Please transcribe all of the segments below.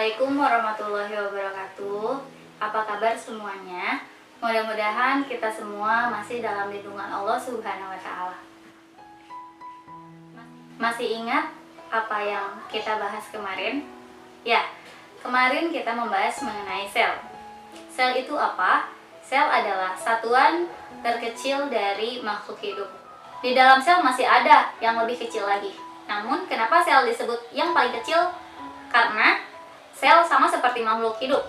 Assalamualaikum warahmatullahi wabarakatuh. Apa kabar semuanya? Mudah-mudahan kita semua masih dalam lindungan Allah Subhanahu wa Ta'ala. Masih ingat apa yang kita bahas kemarin? Ya, kemarin kita membahas mengenai sel. Sel itu apa? Sel adalah satuan terkecil dari makhluk hidup. Di dalam sel masih ada yang lebih kecil lagi. Namun, kenapa sel disebut yang paling kecil? Karena sel sama seperti makhluk hidup.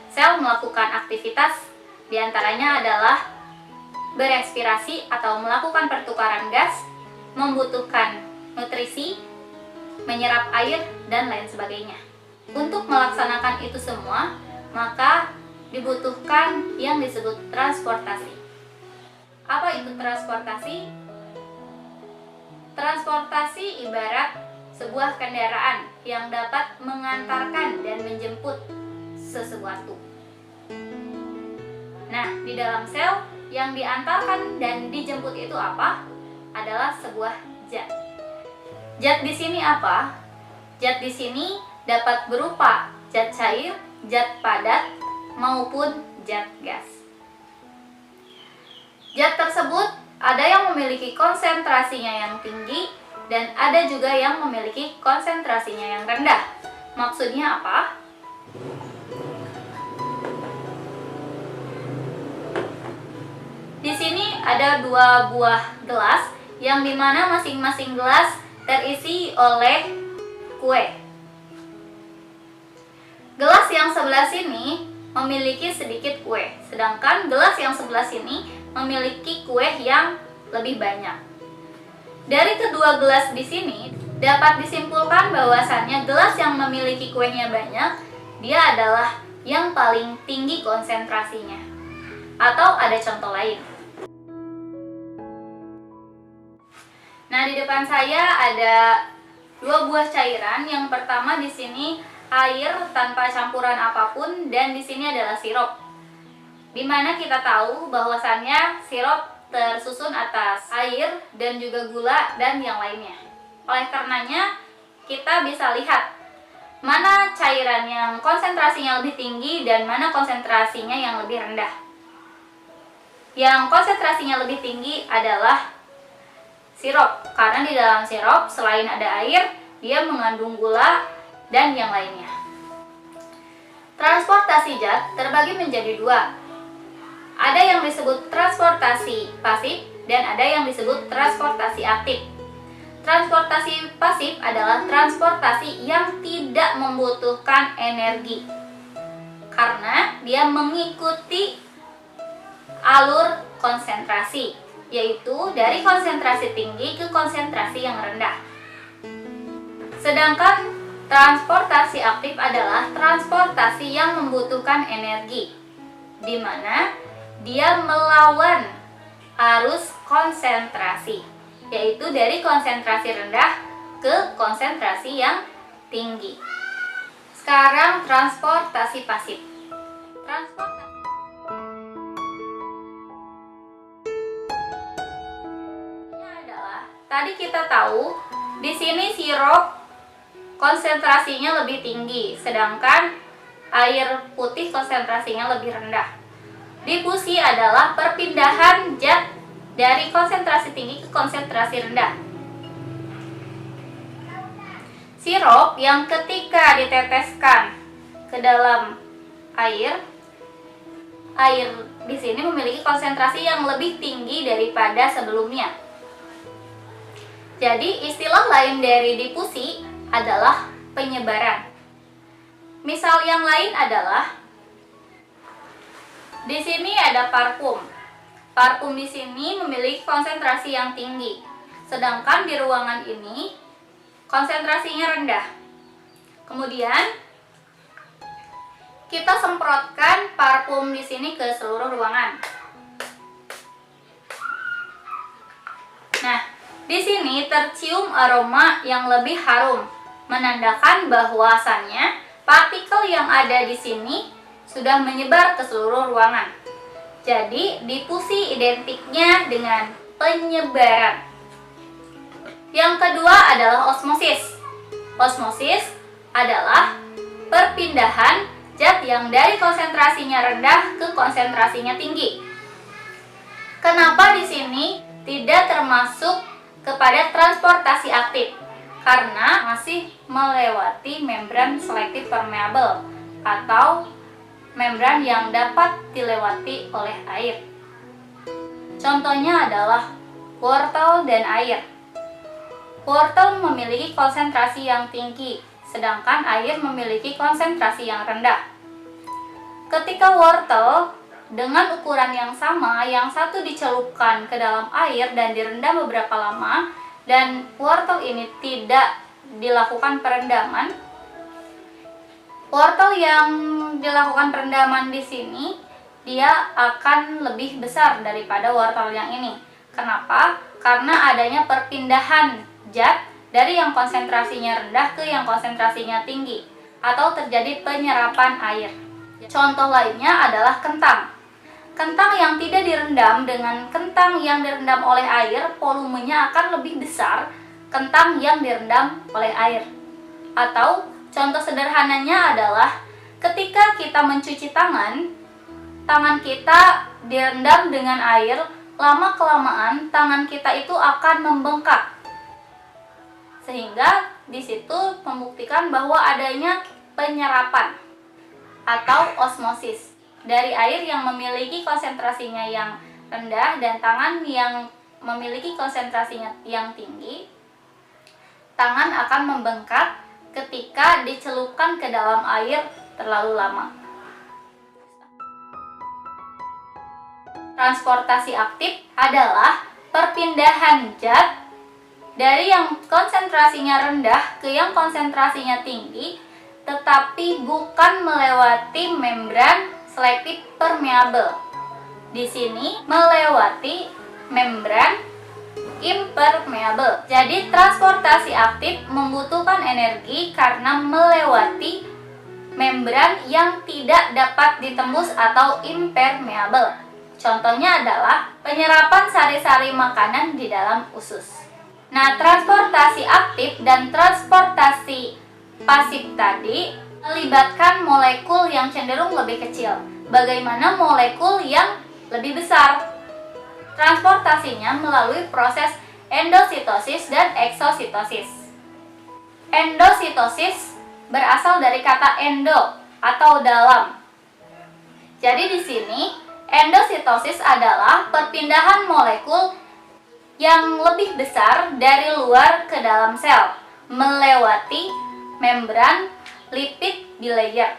Sel melakukan aktivitas, diantaranya adalah berespirasi atau melakukan pertukaran gas, membutuhkan nutrisi, menyerap air, dan lain sebagainya. Untuk melaksanakan itu semua, maka dibutuhkan yang disebut transportasi. Apa itu transportasi? Transportasi ibarat sebuah kendaraan yang dapat mengantarkan dan menjemput sesuatu. Nah, di dalam sel yang diantarkan dan dijemput itu apa? Adalah sebuah zat. Zat di sini apa? Zat di sini dapat berupa zat cair, zat padat, maupun zat gas. Zat tersebut ada yang memiliki konsentrasinya yang tinggi dan ada juga yang memiliki konsentrasinya yang rendah. Maksudnya apa? Di sini ada dua buah gelas yang dimana masing-masing gelas terisi oleh kue. Gelas yang sebelah sini memiliki sedikit kue, sedangkan gelas yang sebelah sini memiliki kue yang lebih banyak. Dari kedua gelas di sini dapat disimpulkan bahwasannya gelas yang memiliki kuenya banyak, dia adalah yang paling tinggi konsentrasinya. Atau ada contoh lain. Nah, di depan saya ada dua buah cairan. Yang pertama di sini air tanpa campuran apapun, dan di sini adalah sirup. Dimana kita tahu bahwasannya sirup tersusun atas air dan juga gula dan yang lainnya. Oleh karenanya, kita bisa lihat mana cairan yang konsentrasinya lebih tinggi dan mana konsentrasinya yang lebih rendah. Yang konsentrasinya lebih tinggi adalah sirup, karena di dalam sirup selain ada air, dia mengandung gula dan yang lainnya. Transportasi zat terbagi menjadi dua. Ada yang disebut transportasi pasif dan ada yang disebut transportasi aktif. Transportasi pasif adalah transportasi yang tidak membutuhkan energi, karena dia mengikuti alur konsentrasi, yaitu dari konsentrasi tinggi ke konsentrasi yang rendah. Sedangkan transportasi aktif adalah transportasi yang membutuhkan energi, di mana dia melawan arus konsentrasi, yaitu dari konsentrasi rendah ke konsentrasi yang tinggi. Sekarang transportasi pasif. Tadi kita tahu di sini sirup konsentrasinya lebih tinggi, sedangkan air putih konsentrasinya lebih rendah. Difusi adalah perpindahan zat dari konsentrasi tinggi ke konsentrasi rendah. Sirup yang ketika diteteskan ke dalam air di sini memiliki konsentrasi yang lebih tinggi daripada sebelumnya. Jadi, istilah lain dari difusi adalah penyebaran. Misal yang lain adalah di sini ada parfum. Parfum di sini memiliki konsentrasi yang tinggi, sedangkan di ruangan ini konsentrasinya rendah. Kemudian kita semprotkan parfum di sini ke seluruh ruangan. Nah, di sini tercium aroma yang lebih harum, menandakan bahwasannya partikel yang ada di sini sudah menyebar ke seluruh ruangan. Jadi, difusi identiknya dengan penyebaran. Yang kedua adalah osmosis. Osmosis adalah perpindahan zat yang dari konsentrasinya rendah ke konsentrasinya tinggi. Kenapa di sini tidak termasuk kepada transportasi aktif? Karena masih melewati membran selektif permeabel atau membran yang dapat dilewati oleh air. Contohnya adalah wortel dan air. Wortel memiliki konsentrasi yang tinggi, sedangkan air memiliki konsentrasi yang rendah. Ketika wortel dengan ukuran yang sama, yang satu dicelupkan ke dalam air dan direndam beberapa lama, dan wortel ini tidak dilakukan perendaman, wortel yang dilakukan perendaman di sini, dia akan lebih besar daripada wortel yang ini. Kenapa? Karena adanya perpindahan zat dari yang konsentrasinya rendah ke yang konsentrasinya tinggi, atau terjadi penyerapan air. Contoh lainnya adalah kentang. Kentang yang tidak direndam dengan kentang yang direndam oleh air, volumenya akan lebih besar kentang yang direndam oleh air. Atau contoh sederhananya adalah ketika kita mencuci tangan, tangan kita direndam dengan air, lama-kelamaan tangan kita itu akan membengkak. Sehingga di situ membuktikan bahwa adanya penyerapan atau osmosis dari air yang memiliki konsentrasinya yang rendah dan tangan yang memiliki konsentrasinya yang tinggi. Tangan akan membengkak ketika dicelupkan ke dalam air terlalu lama. Transportasi aktif adalah perpindahan zat dari yang konsentrasinya rendah ke yang konsentrasinya tinggi, tetapi bukan melewati membran selektif permeabel. Di sini melewati membran impermeabel. Jadi transportasi aktif membutuhkan energi karena melewati membran yang tidak dapat ditembus atau impermeabel. Contohnya adalah penyerapan sari-sari makanan di dalam usus. Nah, transportasi aktif dan transportasi pasif tadi melibatkan molekul yang cenderung lebih kecil. Bagaimana molekul yang lebih besar? Transportasinya melalui proses endositosis dan eksositosis. Endositosis berasal dari kata endo atau dalam. Jadi di sini endositosis adalah perpindahan molekul yang lebih besar dari luar ke dalam sel melewati membran lipid bilayer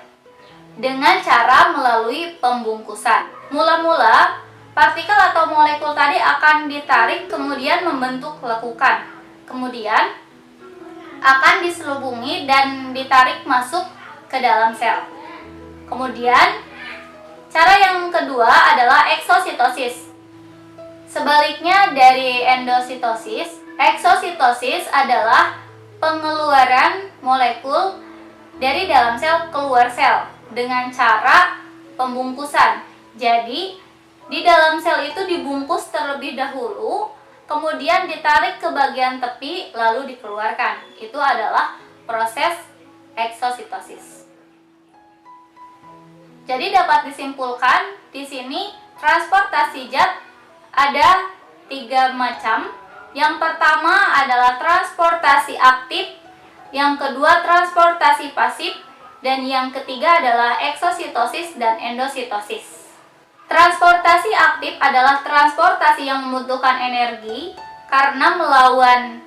dengan cara melalui pembungkusan. Mula-mula partikel atau molekul tadi akan ditarik kemudian membentuk lekukan. Kemudian akan diselubungi dan ditarik masuk ke dalam sel. Kemudian cara yang kedua adalah eksositosis. Sebaliknya dari endositosis, eksositosis adalah pengeluaran molekul dari dalam sel keluar sel dengan cara pembungkusan. Jadi, di dalam sel itu dibungkus terlebih dahulu, kemudian ditarik ke bagian tepi lalu dikeluarkan. Itu adalah proses eksositosis. Jadi dapat disimpulkan di sini transportasi zat ada 3 macam. Yang pertama adalah transportasi aktif, yang kedua transportasi pasif, dan yang ketiga adalah eksositosis dan endositosis. Transportasi aktif adalah transportasi yang membutuhkan energi karena melawan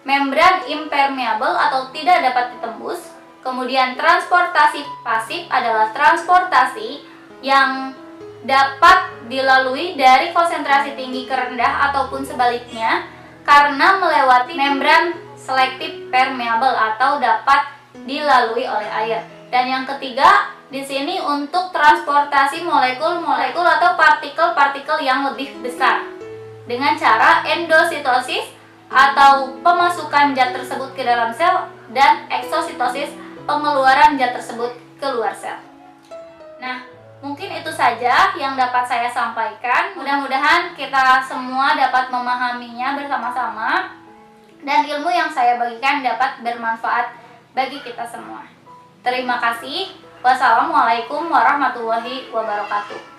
membran impermeabel atau tidak dapat ditembus. Kemudian transportasi pasif adalah transportasi yang dapat dilalui dari konsentrasi tinggi ke rendah ataupun sebaliknya karena melewati membran selektif permeabel atau dapat dilalui oleh air. Dan yang ketiga di sini untuk transportasi molekul-molekul atau partikel-partikel yang lebih besar dengan cara endositosis atau pemasukan zat tersebut ke dalam sel dan eksositosis pengeluaran zat tersebut keluar sel. Nah, mungkin itu saja yang dapat saya sampaikan. Mudah-mudahan kita semua dapat memahaminya bersama-sama dan ilmu yang saya bagikan dapat bermanfaat bagi kita semua. Terima kasih. Wassalamualaikum warahmatullahi wabarakatuh.